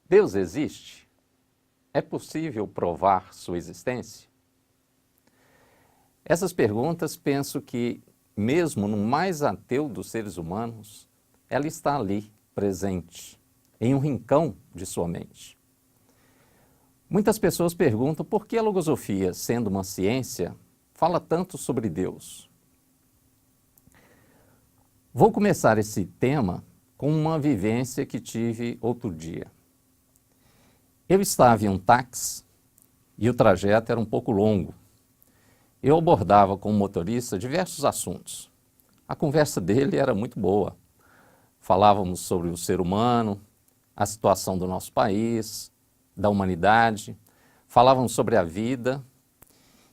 Deus existe? É possível provar sua existência? Essas perguntas, penso que, mesmo no mais ateu dos seres humanos, ela está ali, presente, em um rincão de sua mente. Muitas pessoas perguntam por que a logosofia, sendo uma ciência, fala tanto sobre Deus. Vou começar esse tema com uma vivência que tive outro dia. Eu estava em um táxi e o trajeto era um pouco longo. Eu abordava com o motorista diversos assuntos. A conversa dele era muito boa. Falávamos sobre o ser humano, a situação do nosso país, da humanidade, falávamos sobre a vida.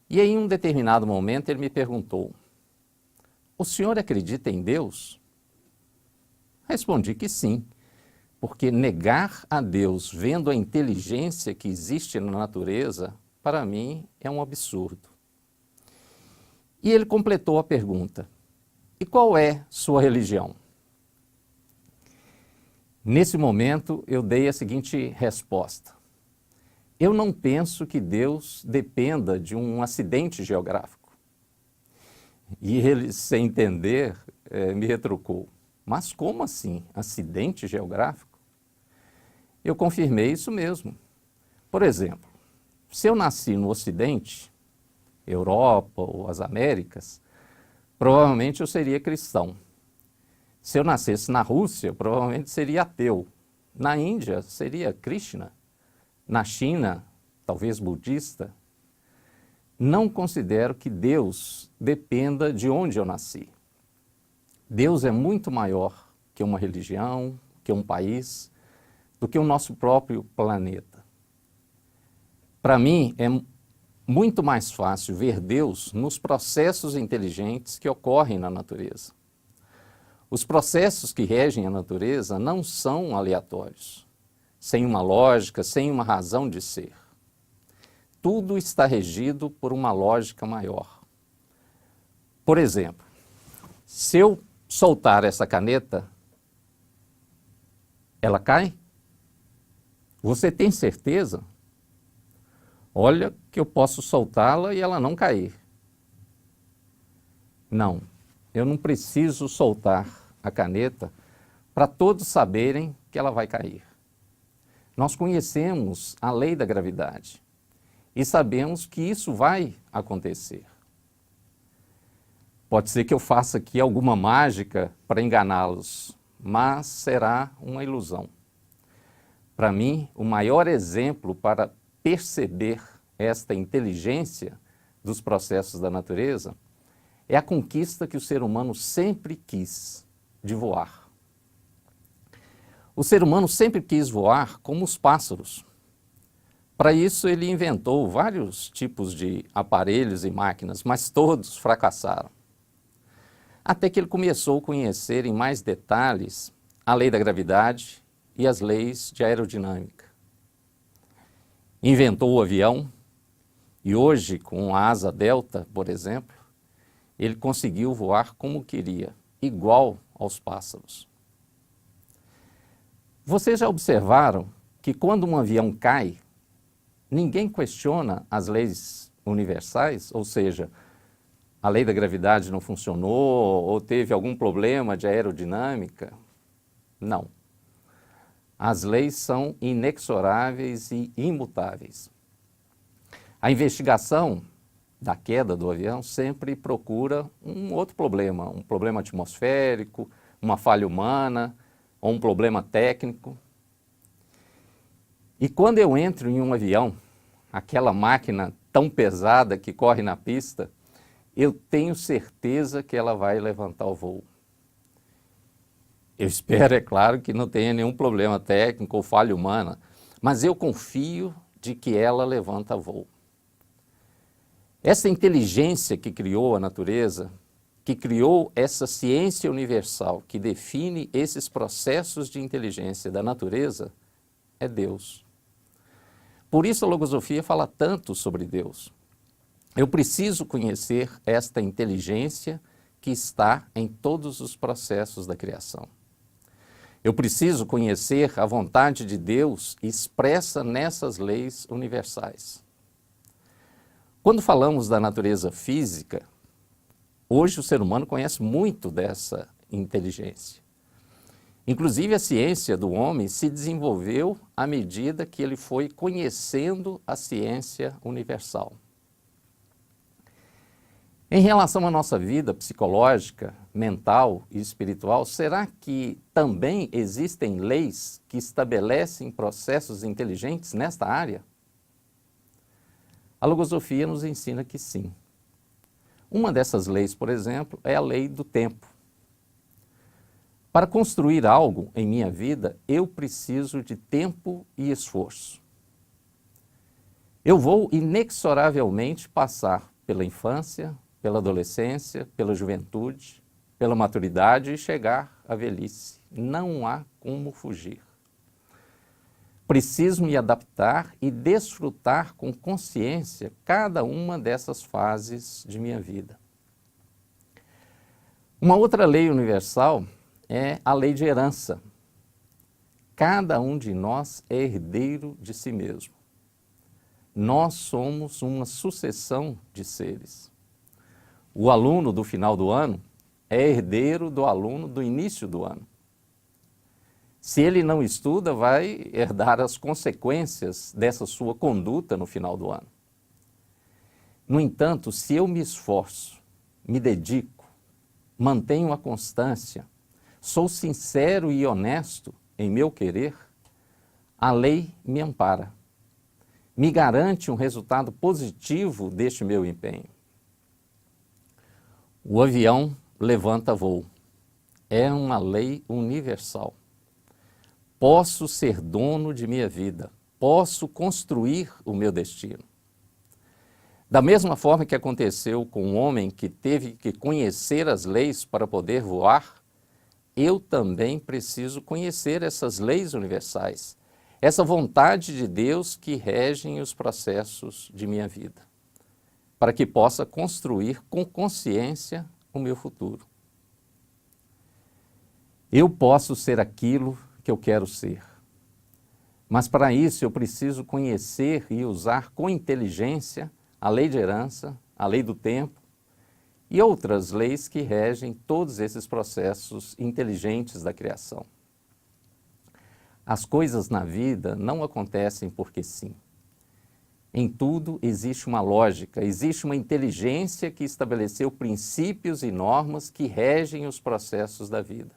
E em um determinado momento ele me perguntou: "O senhor acredita em Deus?" Respondi que sim, porque negar a Deus vendo a inteligência que existe na natureza, para mim é um absurdo. E ele completou a pergunta: "E qual é sua religião?" Nesse momento eu dei a seguinte resposta: eu não penso que Deus dependa de um acidente geográfico. E ele, sem entender, me retrucou: "Mas como assim, acidente geográfico?" Eu confirmei isso mesmo. Por exemplo, se eu nasci no Ocidente, Europa ou as Américas, provavelmente eu seria cristão. Se eu nascesse na Rússia, provavelmente seria ateu. Na Índia, seria Krishna. Na China, talvez budista. Não considero que Deus dependa de onde eu nasci. Deus é muito maior que uma religião, que um país, do que o nosso próprio planeta. Para mim, é muito mais fácil ver Deus nos processos inteligentes que ocorrem na natureza. Os processos que regem a natureza não são aleatórios, sem uma lógica, sem uma razão de ser. Tudo está regido por uma lógica maior. Por exemplo, se eu soltar essa caneta, ela cai? Você tem certeza? Olha que eu posso soltá-la e ela não cair. Não, eu não preciso soltar a caneta para todos saberem que ela vai cair. Nós conhecemos a lei da gravidade e sabemos que isso vai acontecer. Pode ser que eu faça aqui alguma mágica para enganá-los, mas será uma ilusão. Para mim, o maior exemplo para perceber esta inteligência dos processos da natureza é a conquista que o ser humano sempre quis, de voar. O ser humano sempre quis voar como os pássaros. Para isso, ele inventou vários tipos de aparelhos e máquinas, mas todos fracassaram. Até que ele começou a conhecer em mais detalhes a lei da gravidade e as leis de aerodinâmica. Inventou o avião e hoje, com a asa delta, por exemplo, ele conseguiu voar como queria, igual aos pássaros. Vocês já observaram que quando um avião cai, ninguém questiona as leis universais, ou seja, a lei da gravidade não funcionou ou teve algum problema de aerodinâmica? Não. As leis são inexoráveis e imutáveis. A investigação da queda do avião sempre procura um outro problema, um problema atmosférico, uma falha humana ou um problema técnico. E quando eu entro em um avião, aquela máquina tão pesada que corre na pista, eu tenho certeza que ela vai levantar o voo. Eu espero, é claro, que não tenha nenhum problema técnico ou falha humana, mas eu confio de que ela levanta voo. Essa inteligência que criou a natureza, que criou essa ciência universal que define esses processos de inteligência da natureza, é Deus. Por isso a logosofia fala tanto sobre Deus. Eu preciso conhecer esta inteligência que está em todos os processos da criação. Eu preciso conhecer a vontade de Deus expressa nessas leis universais. Quando falamos da natureza física, hoje o ser humano conhece muito dessa inteligência. Inclusive a ciência do homem se desenvolveu à medida que ele foi conhecendo a ciência universal. Em relação à nossa vida psicológica, mental e espiritual, será que também existem leis que estabelecem processos inteligentes nesta área? A logosofia nos ensina que sim. Uma dessas leis, por exemplo, é a lei do tempo. Para construir algo em minha vida, eu preciso de tempo e esforço. Eu vou inexoravelmente passar pela infância, pela adolescência, pela juventude, pela maturidade e chegar à velhice. Não há como fugir. Preciso me adaptar e desfrutar com consciência cada uma dessas fases de minha vida. Uma outra lei universal é a lei de herança. Cada um de nós é herdeiro de si mesmo. Nós somos uma sucessão de seres. O aluno do final do ano é herdeiro do aluno do início do ano. Se ele não estuda, vai herdar as consequências dessa sua conduta no final do ano. No entanto, se eu me esforço, me dedico, mantenho a constância, sou sincero e honesto em meu querer, a lei me ampara, me garante um resultado positivo deste meu empenho. O avião levanta voo. É uma lei universal. Posso ser dono de minha vida. Posso construir o meu destino. Da mesma forma que aconteceu com um homem que teve que conhecer as leis para poder voar, eu também preciso conhecer essas leis universais, essa vontade de Deus que regem os processos de minha vida, para que possa construir com consciência o meu futuro. Eu posso ser aquilo que eu quero ser, mas para isso eu preciso conhecer e usar com inteligência a lei de herança, a lei do tempo e outras leis que regem todos esses processos inteligentes da criação. As coisas na vida não acontecem porque sim. Em tudo existe uma lógica, existe uma inteligência que estabeleceu princípios e normas que regem os processos da vida.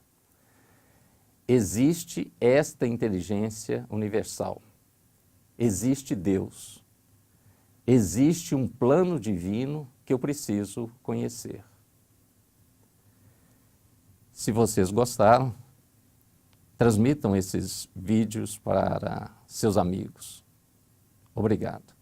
Existe esta inteligência universal. Existe Deus. Existe um plano divino que eu preciso conhecer. Se vocês gostaram, transmitam esses vídeos para seus amigos. Obrigado.